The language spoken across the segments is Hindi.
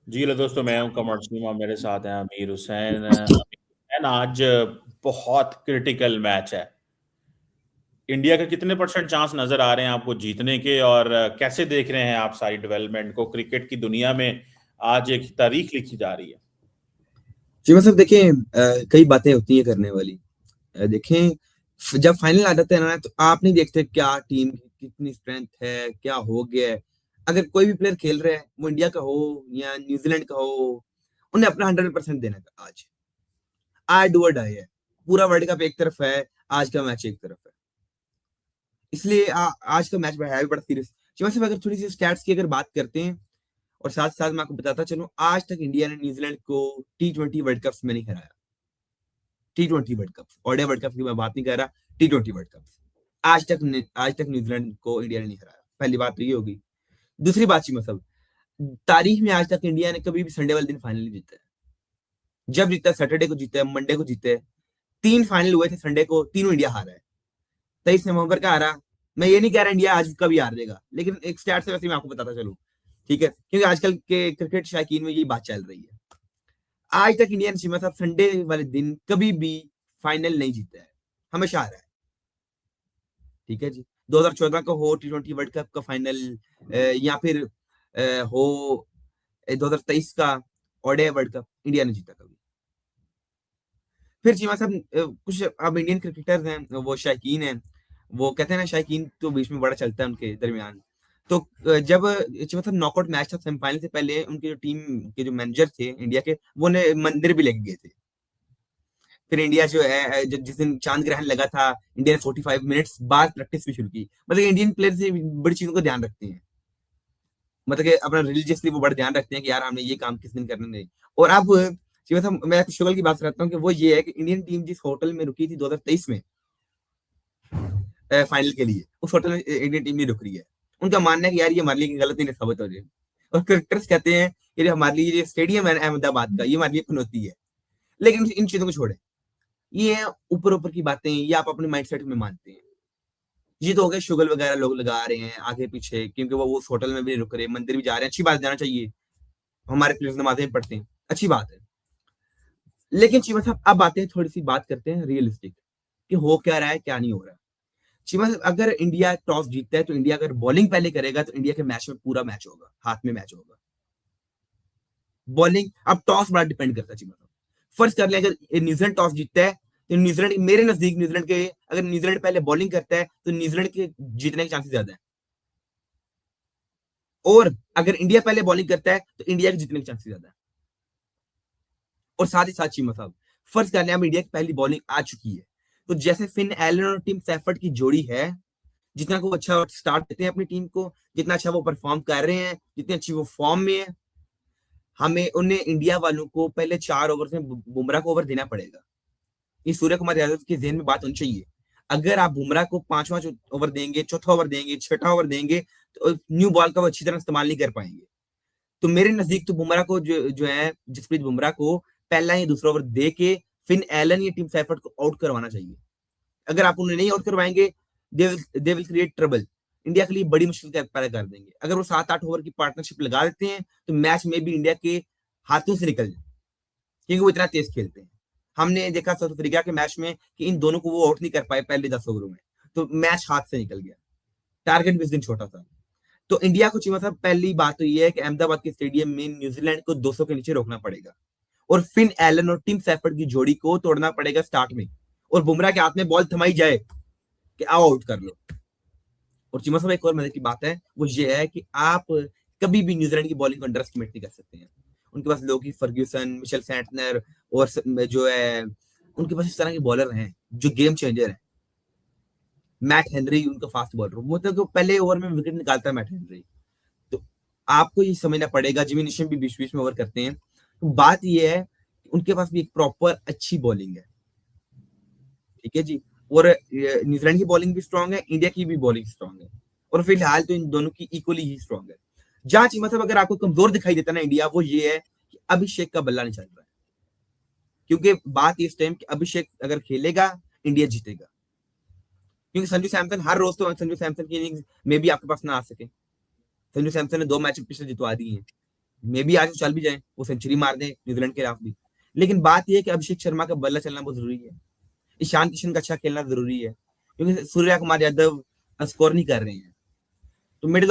जी हेलो दोस्तों, मैं हूं कमर सिंह। मेरे साथ हैं अमीर हुसैन। अमीर हुसैन, आज बहुत क्रिटिकल मैच है। इंडिया के कितने परसेंट चांस नजर आ रहे हैं आपको जीतने के, और कैसे देख रहे हैं आप सारी डेवलपमेंट को क्रिकेट की दुनिया में? आज एक तारीख लिखी जा रही है। जी मतलब देखें, कई बातें होती हैं करने वाली। देखें, जब फाइनल आ जाते हैं ना, तो आप नहीं देखते क्या टीम की कितनी स्ट्रेंथ है, क्या हो गया है। अगर कोई भी प्लेयर खेल रहा है, वो इंडिया का हो या न्यूजीलैंड का हो, उन्हें अपना 100% देना था। आज डू और डाई है। पूरा वर्ल्ड कप एक तरफ है, आज का मैच एक तरफ है। इसलिए आज का मैच है भी बड़ा सीरियस। सिर्फ अगर थोड़ी सी स्टैट्स की अगर बात करते हैं, और साथ साथ मैं आपको बताता चलूं, आज तक इंडिया ने न्यूजीलैंड को T20 वर्ल्ड कप में नहीं हराया। T20 world cup, ODI world cup की मैं बात नहीं कर रहा, T20 वर्ल्ड कप। आज तक न्यूजीलैंड को इंडिया ने नहीं हराया। पहली बात तो ये होगी। दूसरी बात चीज मतलब, तारीख में आज तक इंडिया ने कभी भी संडे वाले दिन फाइनल नहीं जीता है। जब जीता है, सैटरडे को जीता है, मंडे को जीते है। 3 फाइनल हुए थे संडे को, तीनों इंडिया हारा है। 23 नवंबर का हारा। मैं ये नहीं कह रहा इंडिया आज कभी हार देगा, लेकिन एक स्टैट से वैसे मैं आपको बताता चलूं, ठीक है, क्योंकि आजकल के क्रिकेट शायकीन में यही बात चल रही है। आज तक इंडियन टीम साहब संडे वाले दिन कभी भी फाइनल नहीं जीता है, हमेशा हारा है। ठीक है जी। 2014 का हो T20 वर्ल्ड कप का फाइनल, या फिर हो 2023 का ओडीआई वर्ल्ड कप, इंडिया ने जीता कभी। फिर चीमा साहब, कुछ अब इंडियन क्रिकेटर्स हैं, वो शायकीन हैं। वो कहते हैं ना, शायकीन तो बीच में बड़ा चलता है उनके दरमियान। तो जब चीमा साहब नॉकआउट मैच था सेमीफाइनल से पहले, उनके जो टीम के जो मैनेजर थे इंडिया के, वो ने मंदिर भी लेके गए थे। फिर इंडिया जो है, जिस दिन चांद ग्रहण लगा था, इंडिया ने 45 मिनट्स बाद प्रैक्टिस भी शुरू की। मतलब इंडियन प्लेयर्स बड़ी चीजों का ध्यान रखते हैं। मतलब कि अपना रिलीजियसली वो बड़ा ध्यान रखते हैं कि यार हमने ये काम किस दिन करना नहीं। और अब मैं शुगल की बात करता हूँ कि वो ये है कि इंडियन टीम जिस होटल में रुकी थी 2023 में फाइनल के लिए, उस होटल में इंडियन टीम नहीं रुक रही है। उनका मानना है कि यार ये हमारे लिए गलत नहीं साबित हो रही है। और क्रिकेटर्स कहते हैं कि हमारे लिए ये स्टेडियम है अहमदाबाद का, ये हमारे लिए चुनौती है। लेकिन इन चीजों को छोड़े, ये ऊपर ऊपर की बातें, ये आप अपने माइंडसेट में मानते हैं। ये तो हो गया शुगल वगैरह लोग लगा रहे हैं आगे पीछे, क्योंकि वो उस होटल में भी नहीं रुक रहे, मंदिर भी जा रहे हैं। अच्छी बात, जाना चाहिए। हमारे प्लेयर्स नमाजें पढ़ते हैं, अच्छी बात है। लेकिन चीमा साहब, अब आते हैं, थोड़ी सी बात करते हैं रियलिस्टिक, कि हो क्या रहा है, क्या नहीं हो रहा है। चीमा साहब, अगर इंडिया टॉस जीतता है, तो इंडिया अगर बॉलिंग पहले करेगा, तो इंडिया के मैच में पूरा मैच होगा, हाथ में मैच होगा। बॉलिंग, अब टॉस बड़ा डिपेंड करता है चीमा साहब। फर्ज कर ले, अगर न्यूजीलैंड टॉस जीतता है, तो न्यूजीलैंड, मेरे नजदीक न्यूजीलैंड के, अगर न्यूजीलैंड पहले बॉलिंग करता है, तो न्यूजीलैंड के जीतने के चांसेस ज्यादा है। और अगर इंडिया पहले बॉलिंग करता है, तो इंडिया के जीतने के चांसेस ज्यादा है। और साथ ही साथ चीमा साहब, फर्ज कर लें अब इंडिया की पहली बॉलिंग आ चुकी है, तो जैसे फिन एलन और टिम सैफर्ड की जोड़ी है, जितना को अच्छा स्टार्ट देते हैं अपनी टीम को, जितना अच्छा वो परफॉर्म कर रहे हैं, जितनी अच्छी वो फॉर्म में है, हमें उन्हें इंडिया वालों को पहले 4 ओवर में बुमराह को ओवर देना पड़ेगा। ये सूर्य कुमार यादव के जहन में बात होनी चाहिए। अगर आप बुमराह को पांचवा ओवर देंगे, चौथा ओवर देंगे, छठा ओवर देंगे, तो न्यू बॉल का वो अच्छी तरह इस्तेमाल नहीं कर पाएंगे। तो मेरे नजदीक तो बुमराह को, जो है जसप्रीत बुमराह को, पहला या दूसरा ओवर दे के फिन एलन या टीम सैफर्ड को आउट करवाना चाहिए। अगर आप उन्हें नहीं आउट करवाएंगे, they will create trouble. India के लिए बड़ी मुश्किल पैदा कर देंगे। अगर वो 7-8 ओवर की पार्टनरशिप लगा देते हैं, तो मैच में भी इंडिया के हाथों से निकल जाए, क्योंकि वो इतना तेज खेलते हैं। हमने देखा साउथ अफ्रीका के मैच में कि इन दोनों को वो आउट नहीं कर पाए पहले 10 ओवरों में, तो मैच हाथ से निकल गया। टारगेट भी इस दिन छोटा था। तो इंडिया को चीमा साहब, पहली बात तो ये है कि अहमदाबाद के स्टेडियम में न्यूजीलैंड को 200 के नीचे रोकना पड़ेगा, और फिन एलन और टिम सैफर्ड की जोड़ी को तोड़ना पड़ेगा स्टार्ट में, और बुमराह के हाथ में बॉल थमाई जाए कि आओ आउट कर लो। और चीमा साहब, एक और मजे की बात है, वो ये है कि आप कभी भी न्यूजीलैंड की बॉलिंग को अंडर एस्टिमेट नहीं कर सकते हैं। उनके पास लोगी फर्ग्यूसन, मिशेल सैंटनर, और जो है, उनके पास इस तरह के बॉलर हैं जो गेम चेंजर है। मैट हेनरी उनका फास्ट बॉलर, मतलब पहले ओवर में विकेट निकालता है मैट हेनरी। तो आपको ये समझना पड़ेगा, जिमी निशम भी बीच बीच में ओवर करते हैं। तो बात ये है कि उनके पास भी एक प्रॉपर अच्छी बॉलिंग है। ठीक है जी। और न्यूजीलैंड की बॉलिंग भी स्ट्रांग है, इंडिया की भी बॉलिंग स्ट्रांग है। और फिलहाल तो इन दोनों की इक्वली ही स्ट्रांग है। जहां चीमा साहब, अगर आपको कमजोर दिखाई देता ना इंडिया, वो ये है कि अभिषेक का बल्ला नहीं चल रहा है। क्योंकि बात इस टाइम कि अभिषेक अगर खेलेगा, इंडिया जीतेगा। क्योंकि संजू सैमसन हर रोज, तो संजू सैमसन की इनिंग्स में भी आपके पास ना आ सके। संजू सैमसन ने 2 मैच पिछले जितवा दिए हैं। मे बी आज वो चल भी जाए, वो सेंचुरी मार दे न्यूजीलैंड के खिलाफ भी। लेकिन बात यह है कि अभिषेक शर्मा का बल्ला चलना बहुत जरूरी है, ईशान किशन का अच्छा खेलना जरूरी है, क्योंकि सूर्या कुमार यादव स्कोर नहीं कर रहे हैं। तो मिडिल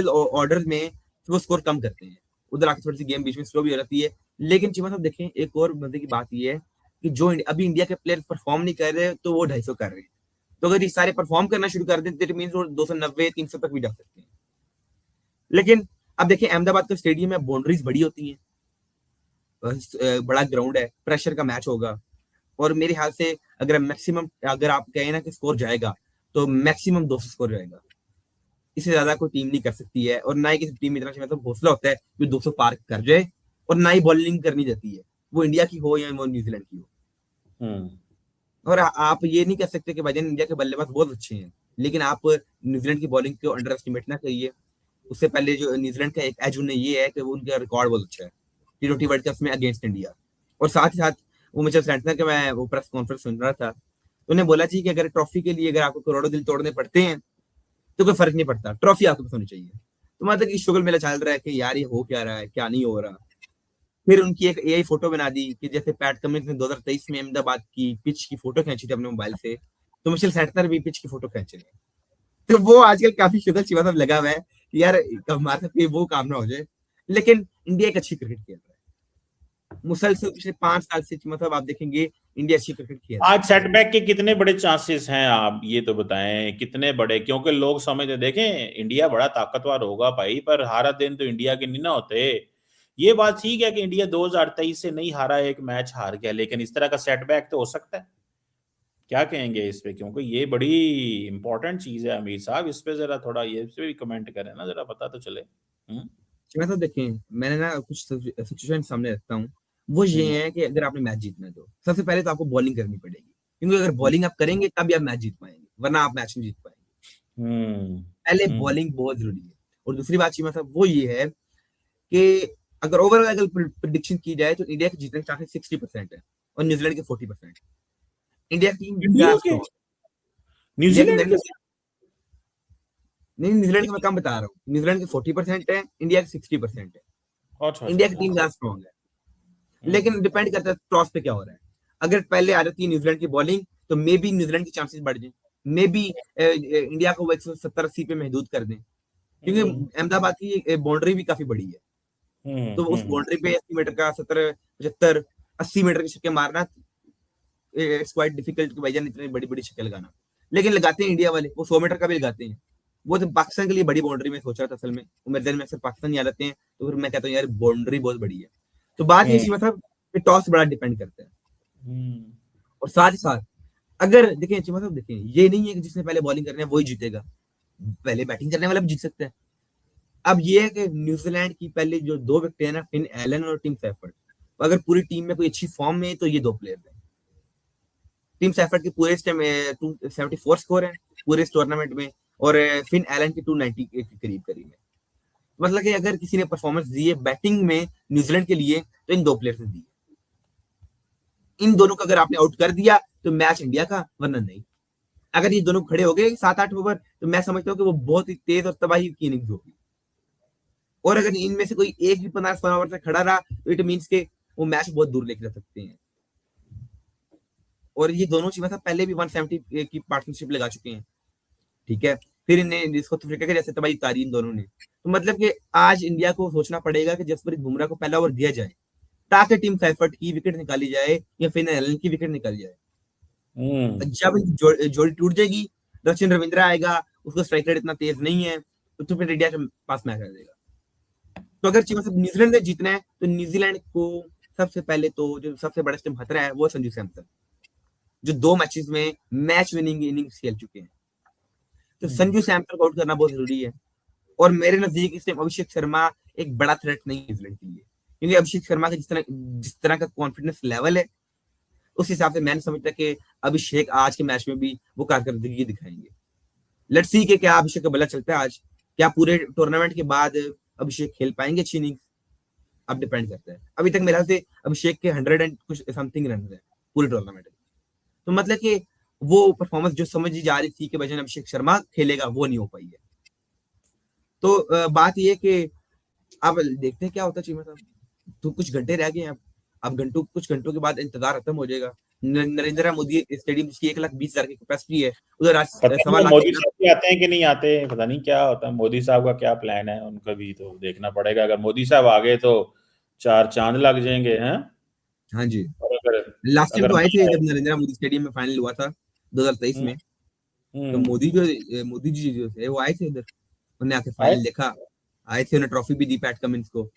ऑर्डर में वो स्कोर कम करते हैं, उधर आके थोड़ी सी गेम बीच में स्लो भी हो जाती है। लेकिन चीमा साहब देखें, एक और मजे की बात ये है कि जो अभी इंडिया के प्लेयर परफॉर्म नहीं कर रहे तो वो 250 कर रहे हैं। तो अगर ये सारे परफॉर्म करना शुरू कर दें तो मीन वो 290-300 तक भी जा सकते हैं। लेकिन अब देखिए अहमदाबाद का स्टेडियम में बाउंड्रीज बड़ी होती हैं, बड़ा ग्राउंड है, प्रेशर का मैच होगा, और मेरे ख्याल से अगर मैक्सिमम, अगर आप कहें ना कि स्कोर जाएगा तो मैक्सिमम 200 स्कोर जाएगा, इससे ज्यादा कोई टीम नहीं कर सकती है। और ना ही किसी टीम में इतना मतलब हौसला होता है कि 200 पार कर जाए, और ना ही बॉलिंग करनी देती है, वो इंडिया की हो या वो न्यूजीलैंड की हो। और आप ये नहीं कह सकते कि भाईजान इंडिया के बल्लेबाज बहुत अच्छे हैं, लेकिन आप न्यूजीलैंड की बॉलिंग को अंडर एस्टिमेट ना करिए। उससे पहले जो न्यूजीलैंड का एक एज उन्हें ये है कि उनका रिकॉर्ड बहुत अच्छा है T20 वर्ल्ड कप में अगेंस्ट इंडिया। और साथ ही साथ वो मिचेल सेंटनर के मैं वो प्रेस कॉन्फ्रेंस सुन रहा था, तो उन्हें बोला जी कि अगर ट्रॉफी के लिए अगर आपको करोड़ों दिल तोड़ने पड़ते हैं तो कोई फर्क नहीं पड़ता, ट्रॉफी आपके पास होनी चाहिए। तो मतलब कि शुगल मेला चल रहा है कि यार ये हो क्या रहा है, क्या नहीं हो रहा। फिर उनकी एक एआई फोटो बना दी कि जैसे पैट कमिंस ने 2023 में अहमदाबाद की पिच की फोटो खींची थी अपने मोबाइल से, तो मिचेल सेंटनर भी पिच की फोटो खींच रहे हैं। तो वो आजकल काफी शुगल चिवा सब लगा हुआ है कि यार हमारे साथ कोई वो काम ना हो जाए। लेकिन इंडिया एक अच्छी क्रिकेट खेल रहा है मुसलसल पिछले 5 साल से, मतलब आप देखेंगे इंडिया अच्छी क्रिकेट खेल रहा आज है। सेटबैक के कितने बड़े चांसेस हैं, आप ये तो बताएं कितने बड़े, क्योंकि लोग समझते देखें इंडिया बड़ा ताकतवर होगा भाई, पर हारा दिन तो इंडिया के नहीं ना होते। ये बात ठीक है कि इंडिया 2023 से नहीं हारा, एक मैच हार गया, लेकिन इस तरह का सेटबैक तो हो सकता है। क्या कहेंगे इस पे, क्योंकि ये बड़ी इंपॉर्टेंट चीज है अमीर साहब, इस पे जरा थोड़ा ये इस पे भी कमेंट करें ना, जरा पता तो चले। मैं तो देखें, मैंने ना कुछ सिचुएशन सामने रखता हूँ। वो हम्म ये है कि अगर आपने मैच जीतना है तो सबसे पहले तो आपको बॉलिंग करनी पड़ेगी, क्योंकि अगर बॉलिंग आप करेंगे तभी आप मैच जीत पाएंगे, वरना आप मैच नहीं जीत पाएंगे। हम्म पहले हम्म बॉलिंग बहुत जरूरी है। और दूसरी बात चीमा साहब वो ये है कि अगर ओवरऑल अगर प्रिडिक्शन की जाए तो इंडिया के जीतने के चांसेस 60% है और न्यूजीलैंड के 40%। इंडिया की टीम इंडिया ज्यादा के, स्ट्रॉन्ग, इंडिया की न्यूजीलैंड मेरी के। नहीं, न्यूजीलैंड का मैं कम बता रहा हूँ, न्यूजीलैंड के 40% है, इंडिया के 60% है। अच्छा अच्छा इंडिया की अच्छा। टीम ज्यादा स्ट्रॉन्ग है। हम्म लेकिन डिपेंड करता है टॉस पे क्या हो रहा है। अगर पहले आ जाती है न्यूजीलैंड की बॉलिंग तो मे बी न्यूजीलैंड की चांसेस बढ़ जाए, मे बी इंडिया को 170-80 पे महदूद कर दें, क्योंकि हम्म अहमदाबाद की बाउंड्री भी काफी बड़ी है। तो उस हम्म। बाउंड्री पे 80 मीटर का 70-75-80 मीटर के छक्के मारना इट्स क्वाइट डिफिकल्ट कि भाईजान इतनी बड़ी बड़ी छक्के लगाना। लेकिन लगाते हैं इंडिया वाले, वो 100 मीटर का भी लगाते हैं। वो तो पाकिस्तान के लिए बड़ी बाउंड्री में सोचा था असल में, वो मेरे दिल में अक्सर पाकिस्तान याद आते हैं, तो फिर मैं कहता हूँ यार बाउंड्री बहुत बड़ी है। तो बात ये हम्म चीज मतलब टॉस बड़ा डिपेंड करता है। हम्म और साथ ही साथ अगर देखें चीमा साहब, देखें ये नहीं है कि जिसने पहले बॉलिंग करना है वही जीतेगा, पहले बैटिंग करने वाला भी जीत सकता है। अब ये है कि न्यूजीलैंड की पहले जो दो विकेट है ना, फिन एलन और टिम सैफर्ड, अगर पूरी टीम में कोई अच्छी फॉर्म में है तो ये दो प्लेयर है। टीम सैफर्ड के पूरे 274 स्कोर है पूरे इस टूर्नामेंट में, और फिन एलन के 290 के करीब करीब है। मतलब कि अगर किसी ने परफॉर्मेंस दी है बैटिंग में न्यूजीलैंड के लिए तो इन दो प्लेयर ने दी है। इन दोनों को अगर आपने आउट कर दिया तो मैच इंडिया का, वरना नहीं। अगर ये दोनों खड़े हो गए 7-8 ओवर तो मैं समझता हूँ कि वो बहुत ही तेज और तबाही की इनिंग्स होगी। और अगर इनमें से कोई एक भी 15-16 ओवर तक खड़ा रहा तो इट मीन्स के वो मैच बहुत दूर लेकर जा सकते हैं। और ये दोनों चीजें पहले भी 170 की पार्टनरशिप लगा चुके हैं, ठीक है। फिर इन्हें साउथ अफ्रीका के जैसे तबाही उतारी इन दोनों ने। तो मतलब कि आज इंडिया को सोचना पड़ेगा कि जसप्रीत बुमराह को पहला ओवर दिया जाए ताकि टीम सैफर्ड की विकेट निकाली जाए या फिर एलन की विकेट निकाली जाए। हम्म जब जोड़ी टूट जाएगी, रचिन रविंद्रा आएगा, उसका स्ट्राइक रेट इतना तेज नहीं है, तो फिर इंडिया के पास मैच आ जाएगा। तो अगर चीमा सब न्यूजीलैंड ने जीतना है तो न्यूजीलैंड को सबसे पहले तो जो सबसे बड़ा स्टेम खतरा है वो संजू सैमसन, जो 2 मैचेस में मैच विनिंग इनिंग्स खेल चुके हैं। तो संजू सैमसन को आउट करना बहुत जरूरी है। और मेरे नजदीक इस टाइम अभिषेक शर्मा एक बड़ा थ्रेट नहीं है न्यूजीलैंड के लिए, क्योंकि अभिषेक शर्मा का जिस तरह का कॉन्फिडेंस लेवल है उस हिसाब से मैंने समझता कि अभिषेक आज के मैच में भी वो कारकर्दगी दिखाएंगे। लेट्स सी के क्या अभिषेक का बल्ला चलता है आज, क्या पूरे टूर्नामेंट के बाद अभिषेक खेल पाएंगे अच्छी इनिंग्स, अब डिपेंड करता है। अभी तक मेरे ख्याल से अभिषेक के 100 एंड कुछ समथिंग रन है पूरे टूर्नामेंट में। तो मतलब कि वो परफॉर्मेंस जो समझी जा रही थी कि वजन अभिषेक शर्मा खेलेगा वो नहीं हो पाई है। तो बात यह कि अब देखते हैं क्या होता है चीमा साहब। तो कुछ घंटे रह गए हैं अब कुछ घंटों के बाद इंतजार खत्म हो जाएगा। नरेंद्र मोदी स्टेडियम उसकी 1,20,000 की कैपेसिटी है, उधर आज पता नहीं सवा वो लाख मोदी साहब भी आते हैं कि नहीं आते, पता नहीं क्या होता है, मोदी साहब का क्या प्लान है, उनका भी तो देखना पड़ेगा। अगर मोदी साहब आ गए तो चार चांद लग जाएंगे हैं। हाँ जी। और अगर लास्ट टाइम अगर तो आए नहीं थे आए। जब नरेंद्र मोदी स्टेडियम में फाइनल हुआ था 2023 हम्म। में। तो हम्म। मोदी जी जो थे वो आए थे इधर, उन्होंने आके आए। फाइनल देखा, आए थे, उन्हें ट्रॉफी भी दी पैट कमिंस को।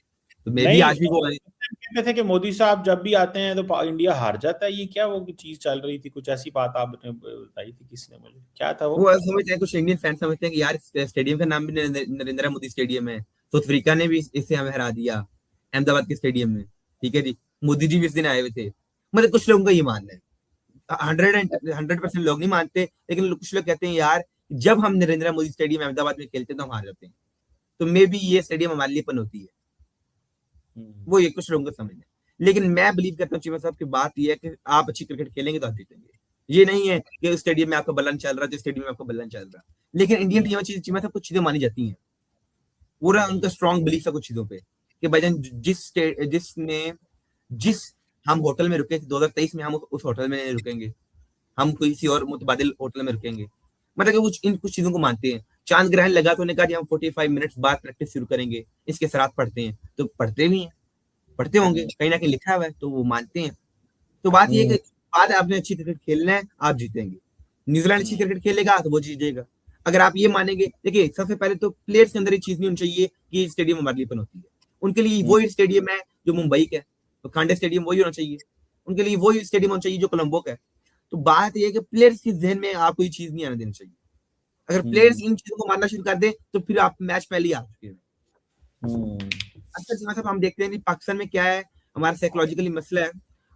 तो मे भी नहीं, आज भी वो आए। कहते थे कि मोदी साहब जब भी आते हैं तो इंडिया हार जाता है, ये क्या वो चीज चल रही थी, कुछ ऐसी बात आपने बताई थी, किसने, मुझे क्या था वो? वो समझते हैं, कुछ इंडियन फैन समझते हैं कि यार इस स्टेडियम का नाम भी नरेंद्र मोदी स्टेडियम है, साउथ अफ्रीका ने भी इसे हमें हरा दिया अहमदाबाद के स्टेडियम में। ठीक है जी, मोदी जी भी इस दिन आए हुए थे। मतलब कुछ लोगों का ये मानना है, 100% लोग नहीं मानते, लेकिन कुछ लोग कहते हैं यार जब हम नरेंद्र मोदी स्टेडियम अहमदाबाद में खेलते हैं तो हम हार जाते हैं, तो मे बी ये स्टेडियम हमारे लिए पनौती है। हम्म। वो ये कुछ लोगों का समझ है। लेकिन मैं बिलीव करता हूँ चीमा साहब की बात ये है कि आप अच्छी क्रिकेट खेलेंगे तो आप जीतेंगे। ये नहीं है कि स्टेडियम में आपका बल्ला नहीं चल रहा, तो स्टेडियम में आपका बल्ला नहीं चल रहा। लेकिन इंडियन टीम चीज चीमा साहब कुछ चीजें मानी जाती हैं, पूरा उनका स्ट्रॉन्ग बिलीफ है कुछ चीजों पे, कि भाईजान जिस हम होटल में रुके थे 2023 में, हम उस होटल में नहीं रुकेंगे, हम किसी और मुतबादिल होटल में रुकेंगे। मतलब कि कुछ इन कुछ चीजों को मानते हैं। चांद ग्रहण लगा तो उन्होंने कहा कि हम 45 मिनट्स बाद प्रैक्टिस शुरू करेंगे, इसके सराहत पढ़ते हैं, तो पढ़ते भी हैं, पढ़ते होंगे कहीं ना कहीं लिखा हुआ है तो वो मानते हैं। तो बात ये है हम्म। कि बात है, आपने अच्छी क्रिकेट खेलना है आप जीतेंगे। न्यूजीलैंड अच्छी हम्म। क्रिकेट खेलेगा तो वो जीतेगा। अगर आप ये मानेंगे, देखिए सबसे पहले तो प्लेयर्स के अंदर एक चीज नहीं होनी चाहिए कि स्टेडियम हमारे लिए होती है। उनके लिए हम्म। वही स्टेडियम है जो मुंबई का है, तो खांडे स्टेडियम वही होना चाहिए। उनके लिए वही स्टेडियम होना चाहिए जो कोलंबो का है। तो बात यह है कि प्लेयर्स के जहन में आपको ये चीज नहीं आने देनी चाहिए। अगर प्लेयर्स हम्म। इन चीजों को मानना शुरू कर दे तो फिर आप मैच पहले ही आ चुके हैं। हम्म। अक्सर जहाँ सब हम देखते हैं कि पाकिस्तान में क्या है, हमारा साइकोलॉजिकली मसला है।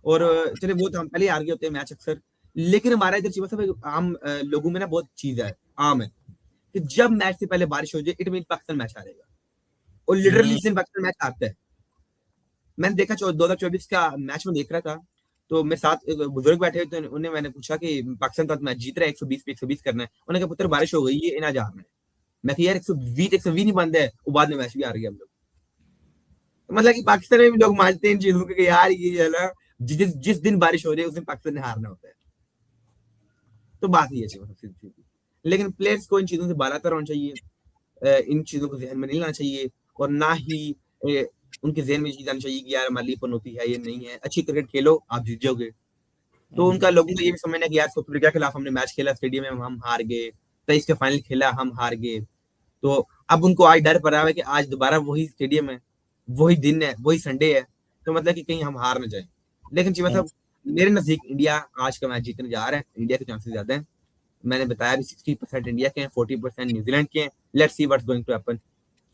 और चले वो तो हम पहले ही हार गए होते हैं मैच अक्सर। लेकिन हमारा इधर चीमा साहब आम लोगों में ना बहुत चीज है, आम है, कि जब मैच से पहले बारिश हो जाए इट मीन पाकिस्तान मैच हारेगा। और लिटरली हम्म। इस दिन पाकिस्तान मैच हारता है। मैंने देखा 2024 का मैच में देख रहा था, तो मेरे साथ एक बुजुर्ग बैठे हुए थे, उन्हें मैंने पूछा कि पाकिस्तान तो मैच जीत रहा है, 120 पे 120 करना है। उन्होंने कहा पुत्र बारिश हो गई है, इन्हें जा रहा है। मैं यार 120 नहीं बंद है, वो बाद में मैच भी हार गया हम लोग। तो मतलब कि पाकिस्तान में भी लोग मानते हैं इन चीजों को कि यार ये है ना, जिस दिन बारिश हो रही है उस दिन पाकिस्तान ने हारना होता है। तो बात ये है मतलब सीधी सीधी। लेकिन प्लेयर्स को इन चीजों से बालातर होना चाहिए, इन चीजों को जहन में नहीं लाना चाहिए। और ना ही उनके जहन में चीज आनी चाहिए कि यार हमारी होती है, ये नहीं है। अच्छी क्रिकेट खेलो आप जीत जाओगे। तो उनका लोगों को ये भी समझना है कि यार साउथ अफ्रीका के खिलाफ हमने मैच खेला स्टेडियम में, हम हार गए। 23 का फाइनल खेला हम हार गए। तो अब उनको आज डर पड़ा हुआ है कि आज दोबारा वही स्टेडियम है, वही दिन है, वही संडे है, तो मतलब कि कहीं हम हार ना जाए। लेकिन जी मतलब मेरे नजदीक इंडिया आज का मैच जीतने जा रहा है, इंडिया के चांसेस ज्यादा है। मैंने बताया भी 60% इंडिया के हैं, 40% न्यूजीलैंड के हैं। Let's see what's going to happen.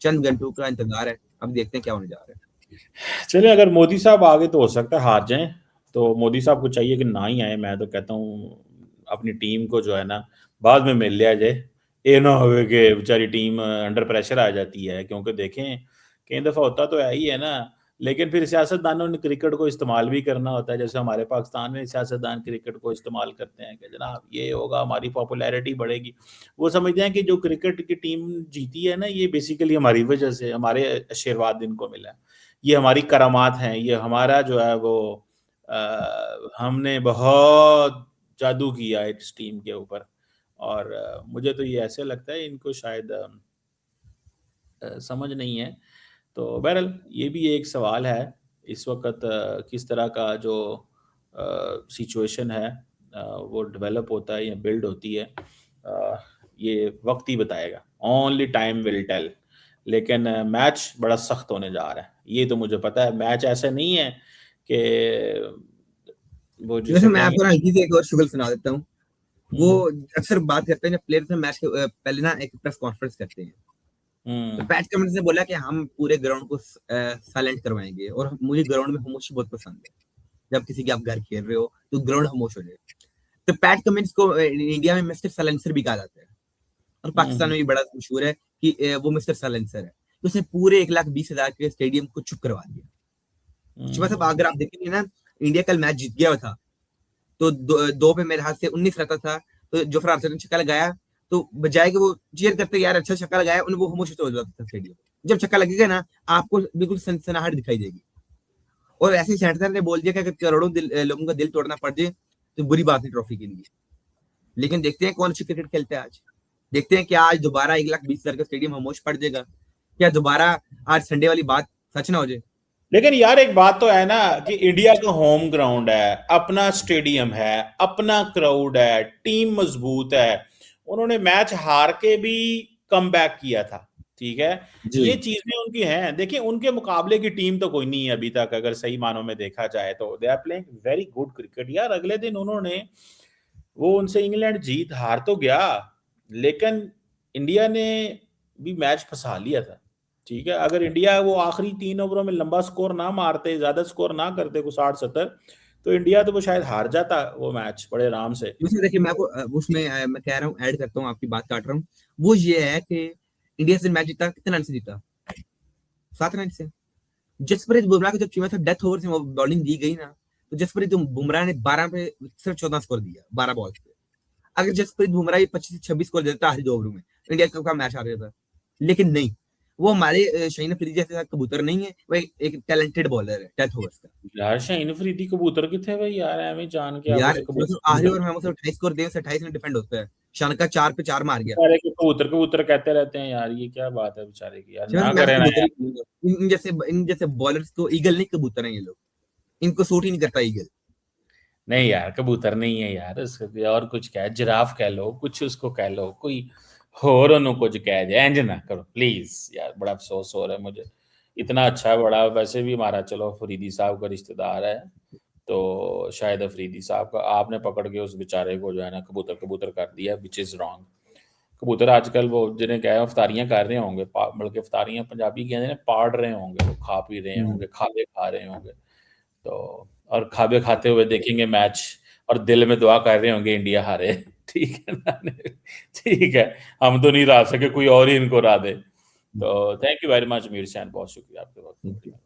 चंद घंटों का इंतजार है, अब देखते हैं क्या होने जा रहा है। चलिए, अगर मोदी साहब आगे तो हो सकता है हार जाएं, तो मोदी साहब को चाहिए कि ना ही आए। मैं तो कहता हूँ अपनी टीम को जो है ना बाद में मिल लिया जाए। ये ना हो कि बेचारी टीम अंडर प्रेशर आ जाती है, क्योंकि देखें कई दफ़ा होता तो है ही है ना। लेकिन फिर सियासतदानों ने क्रिकेट को इस्तेमाल भी करना होता है, जैसे हमारे पाकिस्तान में सियासतदान क्रिकेट को इस्तेमाल करते हैं कि जनाब ये होगा, हमारी पॉपुलैरिटी बढ़ेगी। वो समझते हैं कि जो क्रिकेट की टीम जीती है ना, ये बेसिकली हमारी वजह से, हमारे आशीर्वाद इनको मिला है, ये हमारी करामात हैं, ये हमारा जो है वो हमने बहुत जादू किया है इस टीम के ऊपर। और मुझे तो ये ऐसे लगता है इनको शायद समझ नहीं है। तो बहरहाल ये भी एक सवाल है इस वक्त, किस तरह का जो सिचुएशन है वो डेवलप होता है या बिल्ड होती है, ये वक्त ही बताएगा। Only time will tell. लेकिन मैच बड़ा सख्त होने जा रहा है, ये तो मुझे पता है। मैच ऐसा नहीं है कि वो वैसे जिसे मैं कहेंगे। आपको ना हल्की सी एक और शुगल सुना देता हूँ। वो हम्म। अक्सर बात करते हैं जब प्लेयर्स मैच के पहले ना एक प्रेस कॉन्फ्रेंस करते हैं। तो हम्म। पैट कमिंस ने बोला कि हम पूरे ग्राउंड को साइलेंट करवाएंगे, और मुझे ग्राउंड में खामोशी बहुत पसंद है। जब किसी के आप घर खेल रहे हो तो ग्राउंड खामोश हो जाए। तो पैट कमिंस को इंडिया में मिस्टर साइलेंसर भी कहा जाता है, और पाकिस्तान हम्म। में भी बड़ा मशहूर है कि वो मिस्टर साइलेंसर है। तो उसने पूरे 1,20,000 के स्टेडियम को चुप करवा दिया। शिवा साहब हम्म। अगर आप देखेंगे ना, इंडिया कल मैच जीत गया था, तो दो पे मेरे हाथ से 19 रहता था, तो जोफ्रा आर्चर ने छक्का लगाया, तो बजाय कि वो चीयर करते यार अच्छा छक्का लगाया, उन्हें वो खामोश हो जाता था स्टेडियम। जब छक्का लगेगा ना, आपको बिल्कुल सनसनाहट दिखाई देगी। और ऐसे सेंटर ने बोल दिया कि अगर करोड़ों लोगों का दिल तोड़ना पड़ जाए तो बुरी बात है ट्रॉफी के लिए। लेकिन देखते हैं कौन अच्छी क्रिकेट खेलते हैं आज। देखते हैं कि आज दोबारा 1,20,000 का स्टेडियम खामोश पड़ जाएगा, क्या दोबारा आज संडे वाली बात सच ना हो जाए। लेकिन यार एक बात तो है ना कि इंडिया का होम ग्राउंड है, अपना स्टेडियम है, अपना क्राउड है, टीम मजबूत है। उन्होंने मैच हार के भी कम बैक किया था, ठीक है। ये जी चीजें उनकी हैं। देखिए उनके मुकाबले की टीम तो कोई नहीं है अभी तक, अगर सही मानों में देखा जाए तो they are playing very good cricket यार। अगले दिन उन्होंने वो उनसे इंग्लैंड जीत हार तो गया, लेकिन इंडिया ने भी मैच फंसा लिया था, ठीक है। अगर इंडिया वो आखिरी 3 ओवरों में लंबा स्कोर ना मारते, ज्यादा स्कोर ना करते को 60-70, तो इंडिया तो वो शायद हार जाता वो मैच बड़े आराम से। उसमें देखिए, मैं आपको उसमें मैं कह रहा हूँ, ऐड करता हूँ, आपकी बात काट रहा हूँ। वो ये है कि इंडिया से मैच जीता, कितने रन से जीता? 7 रन से। जसप्रीत बुमराह को जब चुना था डेथ ओवर से बॉलिंग दी गई ना, तो जसप्रीत बुमराह ने 12 पे सिर्फ 14 स्कोर दिया 12 बॉल पे। अगर जसप्रीत बुमराह 25 से 26 स्कोर देता आखिरी 2 ओवरों में, तो इंडिया का मैच हार जाता। लेकिन नहीं, वो हमारे शाहीन अफरीदी जैसे कबूतर नहीं है, वो एक टैलेंटेड बॉलर है डेथ ओवर्स का। यार शाहीन अफरीदी कबूतर कितने भाई यार, एवं जान के आप यार उसे मतलब कबूतर आखिरी ओवर में हम उसे 28 स्कोर दें, 28 में डिफेंड होता है। शानका 4 पे 4 मार गया। बेचारे के कबूतर कबूतर कहते रहते हैं यार, ये क्या बात है बेचारे की यार, मैं ना तो करे ना कबूतर यार। ही बोलूंगा। इन जैसे बॉलर्स को ईगल नहीं, कबूतर हैं ये लोग। इनको सूट ही नहीं करता ईगल। नहीं यार कबूतर नहीं है यार, उसको कोई और कुछ कह, जिराफ कह लो, कुछ उसको कह लो, कोई होर ओनू कुछ कह जाए, इंज ना करो प्लीज यार, बड़ा अफसोस हो रहा है मुझे। इतना अच्छा बड़ा, वैसे भी हमारा चलो अफरीदी साहब का रिश्तेदार है, तो शायद अफरीदी साहब का आपने पकड़ के उस बेचारे को जो है ना कबूतर कबूतर कर दिया, विच इज रॉन्ग। कबूतर आजकल वो जिन्हें क्या है अफ्तारियां कर रहे होंगे, बल्कि अफ्तारियां पंजाबी कहते हैं, पाड़ रहे होंगे, वो खा पी रहे होंगे, खाबे खा रहे होंगे। तो और खाबे खाते हुए देखेंगे मैच, और दिल में दुआ कर रहे होंगे इंडिया हारे। ठीक है ना, ठीक है। हम तो नहीं ला सके, कोई और ही इनको ला दे। तो thank you very much Mir Sain, बहुत शुक्रिया आपके वक्त के लिए।